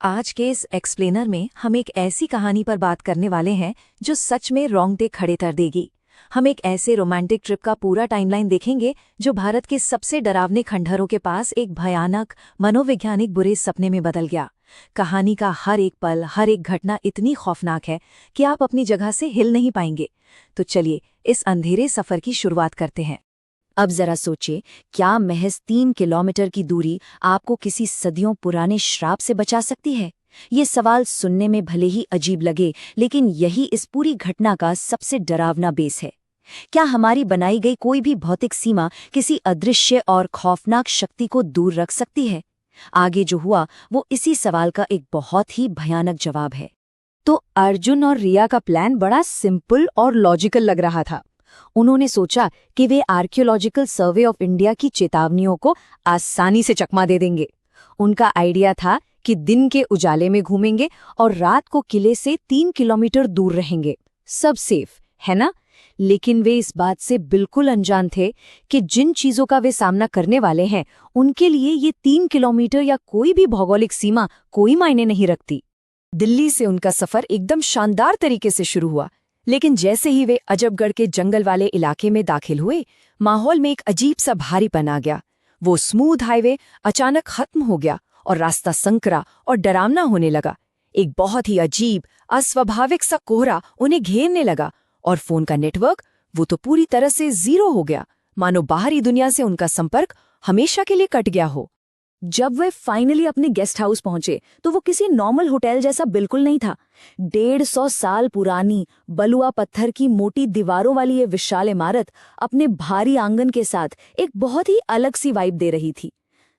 आज के इस एक्सप्लेनर में हम एक ऐसी कहानी पर बात करने वाले हैं जो सच में रोंगटे खड़े कर देगी। हम एक ऐसे रोमांटिक ट्रिप का पूरा टाइमलाइन देखेंगे जो भारत के सबसे डरावने खंडहरों के पास एक भयानक मनोवैज्ञानिक बुरे सपने में बदल गया। कहानी का हर एक पल, हर एक घटना इतनी खौफनाक है कि आप अपनी जगह से हिल नहीं पाएंगे। तो चलिए इस अंधेरे सफर की शुरुआत करते हैं। अब जरा सोचिए, क्या महज 3 किलोमीटर की दूरी आपको किसी सदियों पुराने श्राप से बचा सकती है? ये सवाल सुनने में भले ही अजीब लगे, लेकिन यही इस पूरी घटना का सबसे डरावना बेस है। क्या हमारी बनाई गई कोई भी भौतिक सीमा किसी अदृश्य और खौफनाक शक्ति को दूर रख सकती है? आगे जो हुआ वो इसी सवाल का एक बहुत ही भयानक जवाब है। तो अर्जुन और रिया का प्लान बड़ा सिंपल और लॉजिकल लग रहा था। उन्होंने सोचा कि वे आर्कियोलॉजिकल सर्वे ऑफ इंडिया की चेतावनियों को आसानी से चकमा दे देंगे। उनका आइडिया था कि दिन के उजाले में घूमेंगे और रात को किले से 3 किलोमीटर दूर रहेंगे। सब सेफ है ना? लेकिन वे इस बात से बिल्कुल अनजान थे कि जिन चीजों का वे सामना करने वाले हैं उनके लिए ये 3 किलोमीटर या कोई भी भौगोलिक सीमा कोई मायने नहीं रखती। दिल्ली से उनका सफर एकदम शानदार तरीके से शुरू हुआ, लेकिन जैसे ही वे अजबगढ़ के जंगल वाले इलाके में दाखिल हुए, माहौल में एक अजीब सा भारीपन आ गया। वो स्मूथ हाईवे अचानक खत्म हो गया और रास्ता संकरा और डरावना होने लगा। एक बहुत ही अजीब, अस्वाभाविक सा कोहरा उन्हें घेरने लगा और फोन का नेटवर्क वो तो पूरी तरह से जीरो हो गया, मानो बाहरी दुनिया से उनका संपर्क हमेशा के लिए कट गया हो। जब वे फाइनली अपने गेस्ट हाउस पहुंचे तो वो किसी नॉर्मल होटल जैसा बिल्कुल नहीं था। 150 साल पुरानी बलुआ पत्थर की मोटी दीवारों वाली ये विशाल इमारत अपने भारी आंगन के साथ एक बहुत ही अलग सी वाइब दे रही थी।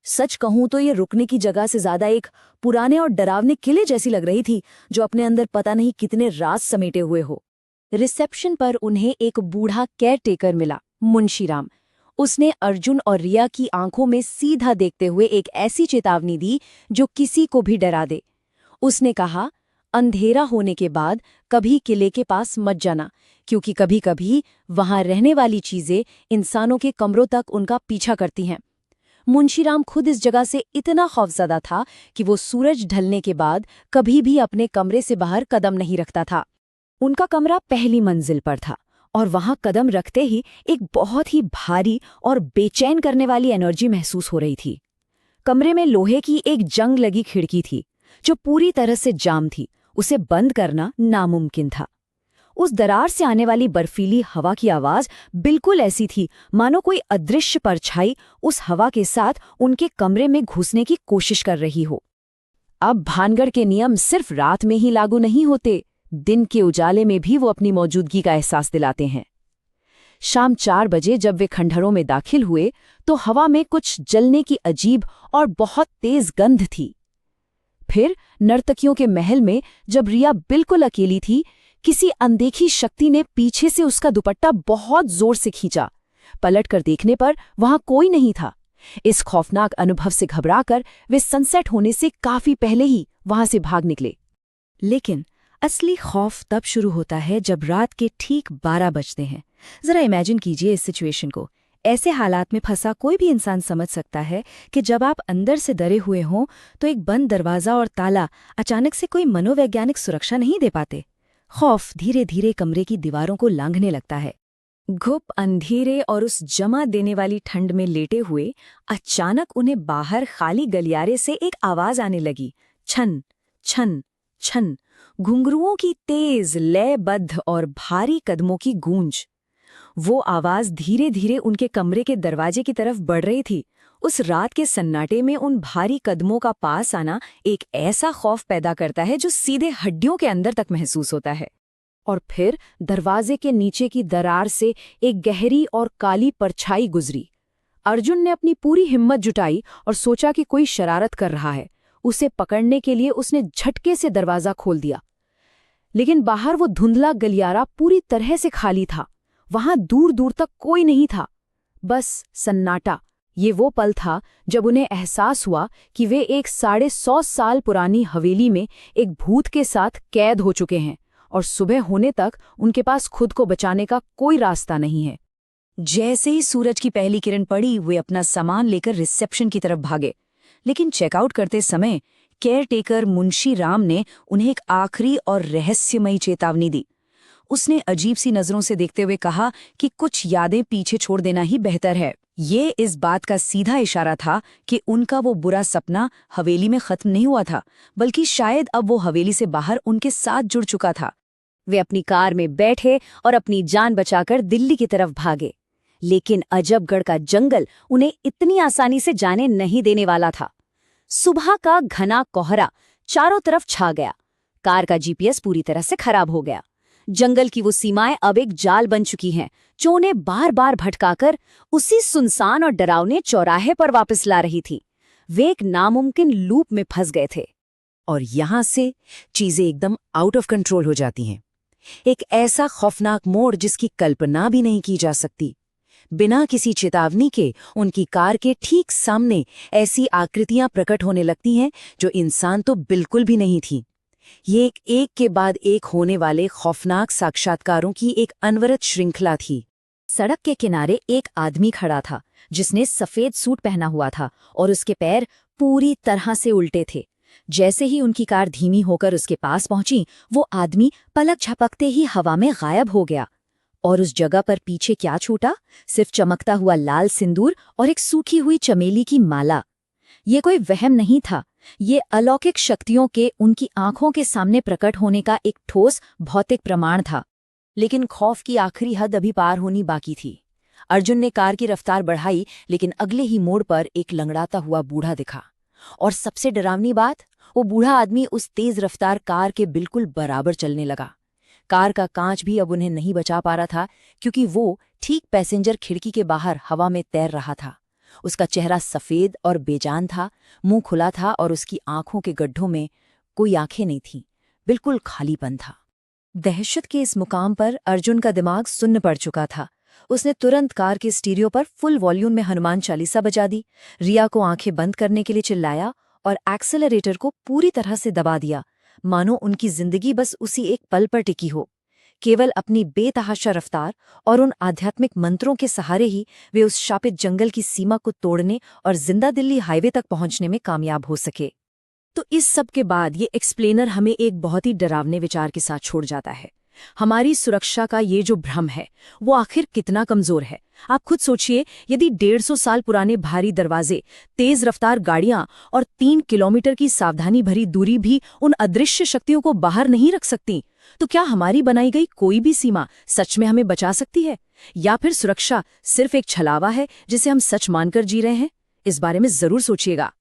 सच कहूं तो ये रुकने की जगह से ज्यादा एक पुराने और डरावने किले जैसी लग रही थी, जो अपने अंदर पता नहीं कितने राज समेटे हुए हो। रिसेप्शन पर उन्हें एक बूढ़ा केयर टेकर मिला, मुंशीराम। उसने अर्जुन और रिया की आंखों में सीधा देखते हुए एक ऐसी चेतावनी दी जो किसी को भी डरा दे। उसने कहा, अंधेरा होने के बाद कभी किले के पास मत जाना, क्योंकि कभी-कभी वहां रहने वाली चीजें इंसानों के कमरों तक उनका पीछा करती हैं। मुंशीराम खुद इस जगह से इतना खौफजदा था कि वो सूरज ढलने के बाद कभी भी अपने कमरे से बाहर कदम नहीं रखता था। उनका कमरा पहली मंजिल पर था और वहां कदम रखते ही एक बहुत ही भारी और बेचैन करने वाली एनर्जी महसूस हो रही थी। कमरे में लोहे की एक जंग लगी खिड़की थी जो पूरी तरह से जाम थी। उसे बंद करना नामुमकिन था। उस दरार से आने वाली बर्फीली हवा की आवाज बिल्कुल ऐसी थी मानो कोई अदृश्य परछाई उस हवा के साथ उनके कमरे में घुसने की कोशिश कर रही हो। अब भानगढ़ के नियम सिर्फ रात में ही लागू नहीं होते, दिन के उजाले में भी वो अपनी मौजूदगी का एहसास दिलाते हैं। शाम 4 बजे जब वे खंडहरों में दाखिल हुए तो हवा में कुछ जलने की अजीब और बहुत तेज गंध थी। फिर नर्तकियों के महल में जब रिया बिल्कुल अकेली थी, किसी अनदेखी शक्ति ने पीछे से उसका दुपट्टा बहुत जोर से खींचा। पलटकर देखने पर वहां कोई नहीं था। इस खौफनाक अनुभव से घबराकर वे सनसेट होने से काफी पहले ही वहां से भाग निकले। लेकिन असली खौफ तब शुरू होता है जब रात के ठीक 12 बजते हैं। जरा इमेजिन कीजिए इस सिचुएशन को। ऐसे हालात में फंसा कोई भी इंसान समझ सकता है कि जब आप अंदर से डरे हुए हों तो एक बंद दरवाजा और ताला अचानक से कोई मनोवैज्ञानिक सुरक्षा नहीं दे पाते। खौफ धीरे धीरे कमरे की दीवारों को लांघने लगता है। घुप अंधेरे और उस जमा देने वाली ठंड में लेटे हुए अचानक उन्हें बाहर खाली गलियारे से एक आवाज आने लगी। छन छन छन, घुंघरुओं की तेज लयबद्ध और भारी कदमों की गूंज। वो आवाज धीरे धीरे उनके कमरे के दरवाजे की तरफ बढ़ रही थी। उस रात के सन्नाटे में उन भारी कदमों का पास आना एक ऐसा खौफ पैदा करता है जो सीधे हड्डियों के अंदर तक महसूस होता है। और फिर दरवाजे के नीचे की दरार से एक गहरी और काली परछाई गुजरी। अर्जुन ने अपनी पूरी हिम्मत जुटाई और सोचा कि कोई शरारत कर रहा है। उसे पकड़ने के लिए उसने झटके से दरवाजा खोल दिया, लेकिन बाहर वो धुंधला गलियारा पूरी तरह से खाली था। वहां दूर दूर तक कोई नहीं था, बस सन्नाटा। ये वो पल था जब उन्हें एहसास हुआ कि वे एक 150 साल पुरानी हवेली में एक भूत के साथ कैद हो चुके हैं और सुबह होने तक उनके पास खुद को बचाने का कोई रास्ता नहीं है। जैसे ही सूरज की पहली किरण पड़ी, वे अपना सामान लेकर रिसेप्शन की तरफ भागे। लेकिन चेकआउट करते समय केयरटेकर मुंशी राम ने उन्हें एक आखिरी और रहस्यमयी चेतावनी दी। उसने अजीब सी नजरों से देखते हुए कहा कि कुछ यादें पीछे छोड़ देना ही बेहतर है। ये इस बात का सीधा इशारा था कि उनका वो बुरा सपना हवेली में खत्म नहीं हुआ था, बल्कि शायद अब वो हवेली से बाहर उनके साथ जुड़ चुका था। वे अपनी कार में बैठे और अपनी जान बचाकर दिल्ली की तरफ भागे, लेकिन अजबगढ़ का जंगल उन्हें इतनी आसानी से जाने नहीं देने वाला था। सुबह का घना कोहरा चारों तरफ छा गया। कार का जीपीएस पूरी तरह से खराब हो गया। जंगल की वो सीमाएं अब एक जाल बन चुकी हैं, जो उन्हें बार बार भटकाकर उसी सुनसान और डरावने चौराहे पर वापस ला रही थी। वे एक नामुमकिन लूप में फंस गए थे। और यहां से चीजें एकदम आउट ऑफ कंट्रोल हो जाती हैं। एक ऐसा खौफनाक मोड़ जिसकी कल्पना भी नहीं की जा सकती। बिना किसी चेतावनी के उनकी कार के ठीक सामने ऐसी आकृतियां प्रकट होने लगती हैं जो इंसान तो बिल्कुल भी नहीं थी। ये एक के बाद एक होने वाले खौफनाक साक्षात्कारों की एक अनवरत श्रृंखला थी। सड़क के किनारे एक आदमी खड़ा था, जिसने सफेद सूट पहना हुआ था और उसके पैर पूरी तरह से उल्टे थे। जैसे ही उनकी कार धीमी होकर उसके पास पहुंची, वो आदमी पलक झपकते ही हवा में गायब हो गया। और उस जगह पर पीछे क्या छूटा? सिर्फ चमकता हुआ लाल सिंदूर और एक सूखी हुई चमेली की माला। ये कोई वहम नहीं था, ये अलौकिक शक्तियों के उनकी आंखों के सामने प्रकट होने का एक ठोस भौतिक प्रमाण था। लेकिन खौफ की आखिरी हद अभी पार होनी बाकी थी। अर्जुन ने कार की रफ्तार बढ़ाई, लेकिन अगले ही मोड़ पर एक लंगड़ाता हुआ बूढ़ा दिखा। और सबसे डरावनी बात, वो बूढ़ा आदमी उस तेज रफ्तार कार के बिल्कुल बराबर चलने लगा। कार का कांच भी अब उन्हें नहीं बचा पा रहा था, क्योंकि वो ठीक पैसेंजर खिड़की के बाहर हवा में तैर रहा था। उसका चेहरा सफेद और बेजान था, मुंह खुला था और उसकी आंखों के गड्ढों में कोई आंखें नहीं थीं, बिल्कुल खालीपन था। दहशत के इस मुकाम पर अर्जुन का दिमाग सुन्न पड़ चुका था। उसने तुरंत कार के स्टीरियो पर फुल वॉल्यूम में हनुमान चालीसा बजा दी, रिया को आंखें बंद करने के लिए चिल्लाया और एक्सेलरेटर को पूरी तरह से दबा दिया, मानो उनकी जिंदगी बस उसी एक पल पर टिकी हो। केवल अपनी बेतहाशा रफ्तार और उन आध्यात्मिक मंत्रों के सहारे ही वे उस शापित जंगल की सीमा को तोड़ने और जिंदा दिल्ली हाईवे तक पहुंचने में कामयाब हो सके। तो इस सब के बाद ये एक्सप्लेनर हमें एक बहुत ही डरावने विचार के साथ छोड़ जाता है। हमारी सुरक्षा का ये जो भ्रम है, वो आखिर कितना कमजोर है। आप खुद सोचिए, यदि 150 साल पुराने भारी दरवाजे, तेज रफ्तार गाड़ियां और 3 किलोमीटर की सावधानी भरी दूरी भी उन अदृश्य शक्तियों को बाहर नहीं रख सकती, तो क्या हमारी बनाई गई कोई भी सीमा सच में हमें बचा सकती है? या फिर सुरक्षा सिर्फ एक छलावा है जिसे हम सच मानकर जी रहे हैं? इस बारे में जरूर सोचिएगा।